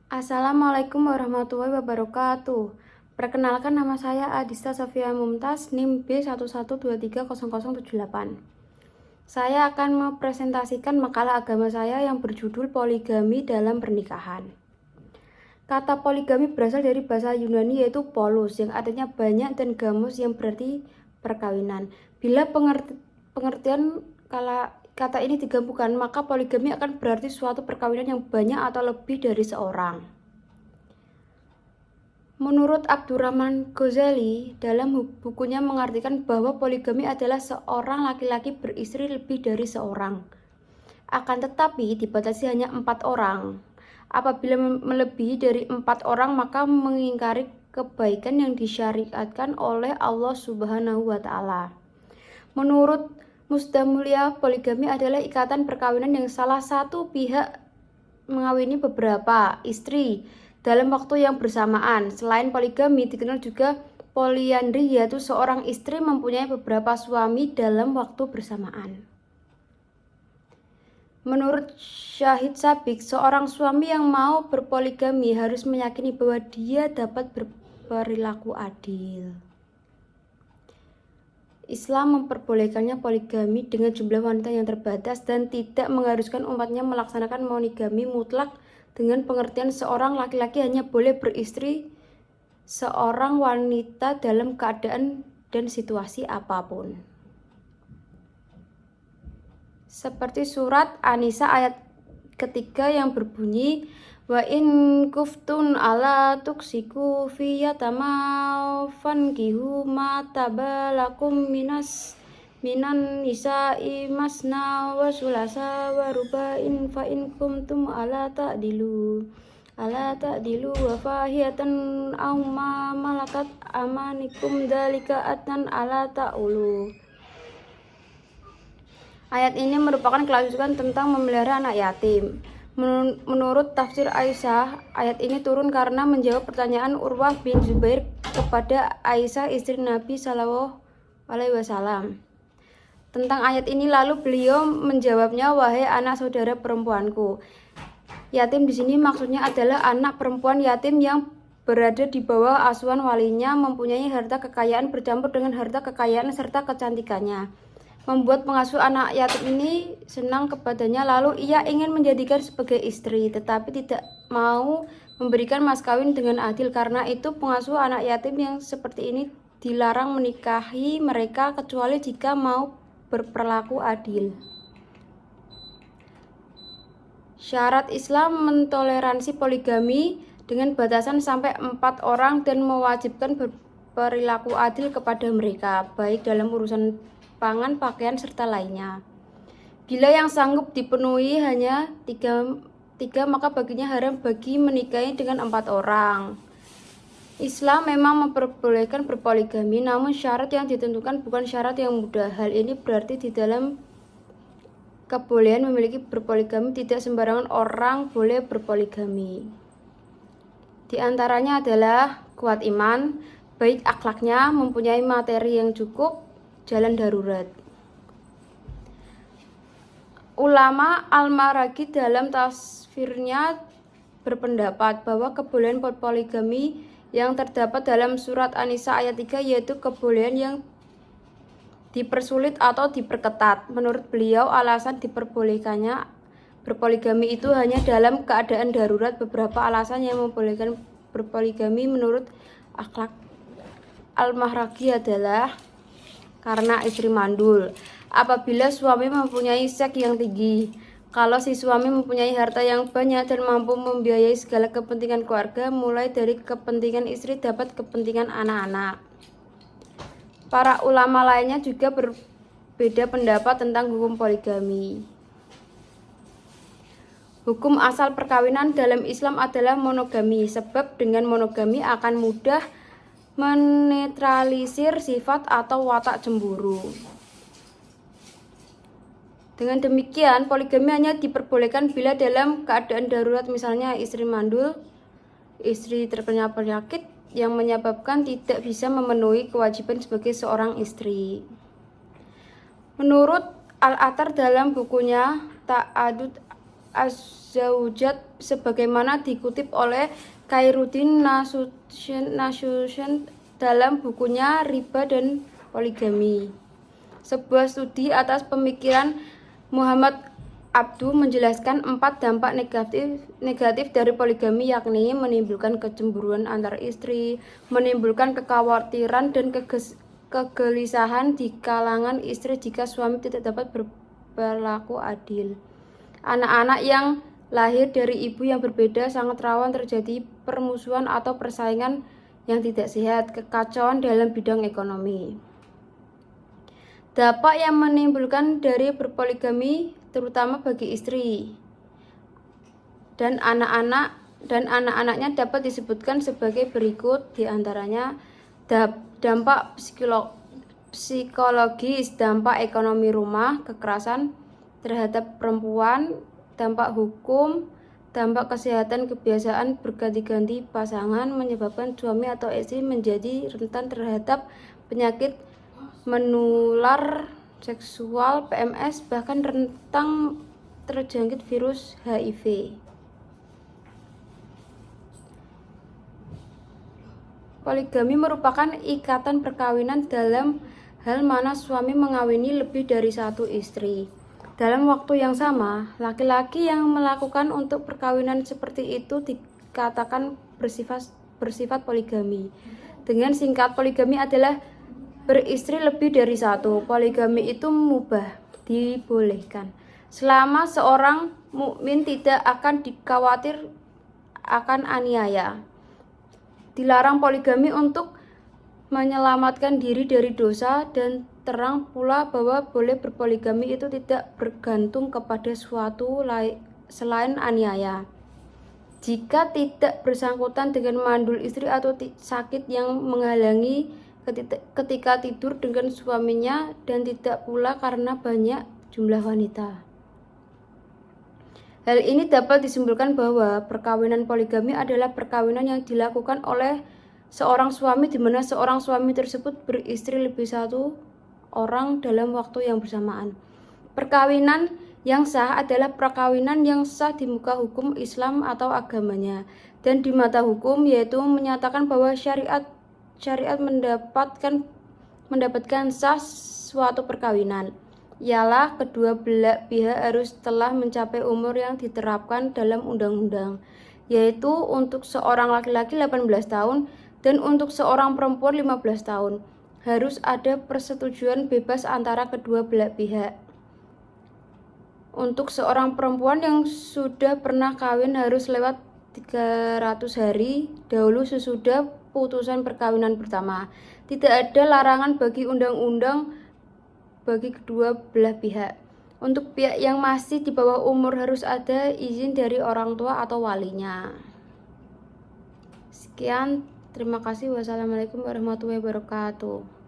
Assalamualaikum warahmatullahi wabarakatuh. Perkenalkan, nama saya Adista Sofia Mumtaz, NIM B11230078. Saya akan mempresentasikan makalah agama saya yang berjudul Poligami dalam Pernikahan. Kata poligami berasal dari bahasa Yunani yaitu polos, yang artinya banyak, dan gamos yang berarti perkawinan. Bila pengertian kata ini digabungkan, maka poligami akan berarti suatu perkawinan yang banyak atau lebih dari seorang. Menurut Abdurrahman Ghazali, dalam bukunya mengartikan bahwa poligami adalah seorang laki-laki beristri lebih dari seorang. Akan tetapi dibatasi hanya 4 orang. Apabila melebihi dari 4 orang, maka mengingkari kebaikan yang disyariatkan oleh Allah Subhanahu wa Ta'ala. Menurut Mustamlia, poligami adalah ikatan perkawinan yang salah satu pihak mengawini beberapa istri dalam waktu yang bersamaan. Selain poligami, dikenal juga poliandri, yaitu seorang istri mempunyai beberapa suami dalam waktu bersamaan. Menurut Syahid Sabik, seorang suami yang mau berpoligami harus meyakini bahwa dia dapat berperilaku adil. Islam memperbolehkannya poligami dengan jumlah wanita yang terbatas dan tidak mengharuskan umatnya melaksanakan monogami mutlak, dengan pengertian seorang laki-laki hanya boleh beristri seorang wanita dalam keadaan dan situasi apapun. Seperti surat An-Nisa ayat ketiga yang berbunyi, wa in kuftun ala tuksiku fi yatama fankihu ma tabalakum minan nisa'i masna wa sulasa wa rubain fa in kuntum ala ta'dilu wa fahiyatan aw ma malakat amanikum dalika atan ala ta'ulu. Ayat ini merupakan kelanjutan tentang memelihara anak yatim. Menurut tafsir Aisyah, ayat ini turun karena menjawab pertanyaan Urwah bin Zubair kepada Aisyah, istri Nabi Shallallahu Alaihi Wasallam, tentang ayat ini. Lalu beliau menjawabnya, wahai anak saudara perempuanku. Yatim di sini maksudnya adalah anak perempuan yatim yang berada di bawah asuhan walinya, mempunyai harta kekayaan bercampur dengan harta kekayaan serta kecantikannya, membuat pengasuh anak yatim ini senang kepadanya, lalu ia ingin menjadikan sebagai istri, tetapi tidak mau memberikan mas kawin dengan adil. Karena itu pengasuh anak yatim yang seperti ini dilarang menikahi mereka kecuali jika mau berperilaku adil. Syarat Islam mentoleransi poligami dengan batasan sampai 4 orang dan mewajibkan berperilaku adil kepada mereka, baik dalam urusan pangan, pakaian, serta lainnya. Bila yang sanggup dipenuhi hanya 3, maka baginya haram bagi menikahi dengan 4 orang. Islam memang memperbolehkan berpoligami, namun syarat yang ditentukan bukan syarat yang mudah. Hal ini berarti di dalam kebolehan memiliki berpoligami, tidak sembarangan orang boleh berpoligami. Di antaranya adalah kuat iman, baik akhlaknya, mempunyai materi yang cukup, jalan darurat. Ulama Al-Maraghi dalam tafsirnya berpendapat bahwa kebolehan poligami yang terdapat dalam surat An-Nisa ayat 3 yaitu kebolehan yang dipersulit atau diperketat. Menurut beliau, alasan diperbolehkannya berpoligami itu hanya dalam keadaan darurat. Beberapa alasan yang membolehkan berpoligami menurut akhlak Al-Maraghi adalah karena istri mandul, apabila suami mempunyai seks yang tinggi, kalau si suami mempunyai harta yang banyak dan mampu membiayai segala kepentingan keluarga, mulai dari kepentingan istri dapat kepentingan anak-anak. Para ulama lainnya juga berbeda pendapat tentang hukum poligami. Hukum asal perkawinan dalam Islam adalah monogami, sebab dengan monogami akan mudah menetralisir sifat atau watak cemburu. Dengan demikian, poligami hanya diperbolehkan bila dalam keadaan darurat, misalnya istri mandul, istri terkena penyakit yang menyebabkan tidak bisa memenuhi kewajiban sebagai seorang istri. Menurut Al-Attar dalam bukunya Ta'adud az-zaujat sebagaimana dikutip oleh Khairuddin Nasution dalam bukunya Riba dan Poligami. Sebuah studi atas pemikiran Muhammad Abduh menjelaskan 4 dampak negatif dari poligami, yakni menimbulkan kecemburuan antar istri, menimbulkan kekhawatiran dan kegelisahan di kalangan istri jika suami tidak dapat berperilaku adil. Anak-anak yang lahir dari ibu yang berbeda sangat rawan terjadi permusuhan atau persaingan yang tidak sehat, kekacauan dalam bidang ekonomi. Dampak yang menimbulkan dari berpoligami terutama bagi istri dan anak-anaknya dapat disebutkan sebagai berikut, diantaranya dampak psikologis, dampak ekonomi rumah, kekerasan terhadap perempuan, dampak hukum, dampak kesehatan, kebiasaan berganti-ganti pasangan menyebabkan suami atau istri menjadi rentan terhadap penyakit menular seksual, PMS, bahkan rentan terjangkit virus HIV. Poligami merupakan ikatan perkawinan dalam hal mana suami mengawini lebih dari satu istri. Dalam waktu yang sama, laki-laki yang melakukan untuk perkawinan seperti itu dikatakan bersifat poligami. Dengan singkat, poligami adalah beristri lebih dari satu. Poligami itu mubah, dibolehkan, selama seorang mukmin tidak akan dikhawatir akan aniaya. Dilarang poligami untuk menyelamatkan diri dari dosa, dan terang pula bahwa boleh berpoligami itu tidak bergantung kepada suatu selain aniaya. Jika tidak bersangkutan dengan mandul istri atau sakit yang menghalangi ketika tidur dengan suaminya, dan tidak pula karena banyak jumlah wanita. Hal ini dapat disimpulkan bahwa perkawinan poligami adalah perkawinan yang dilakukan oleh seorang suami di mana seorang suami tersebut beristri lebih satu orang dalam waktu yang bersamaan. Perkawinan yang sah adalah perkawinan yang sah di muka hukum Islam atau agamanya, dan di mata hukum, yaitu menyatakan bahwa syariat mendapatkan sah suatu perkawinan, ialah kedua belah pihak harus telah mencapai umur yang diterapkan dalam undang-undang, yaitu untuk seorang laki-laki 18 tahun dan untuk seorang perempuan 15 tahun. Harus ada persetujuan bebas antara kedua belah pihak. Untuk seorang perempuan yang sudah pernah kawin harus lewat 300 hari dahulu sesudah putusan perkawinan pertama. Tidak ada larangan bagi undang-undang bagi kedua belah pihak. Untuk pihak yang masih di bawah umur harus ada izin dari orang tua atau walinya. Sekian, terima kasih. Wassalamualaikum warahmatullahi wabarakatuh.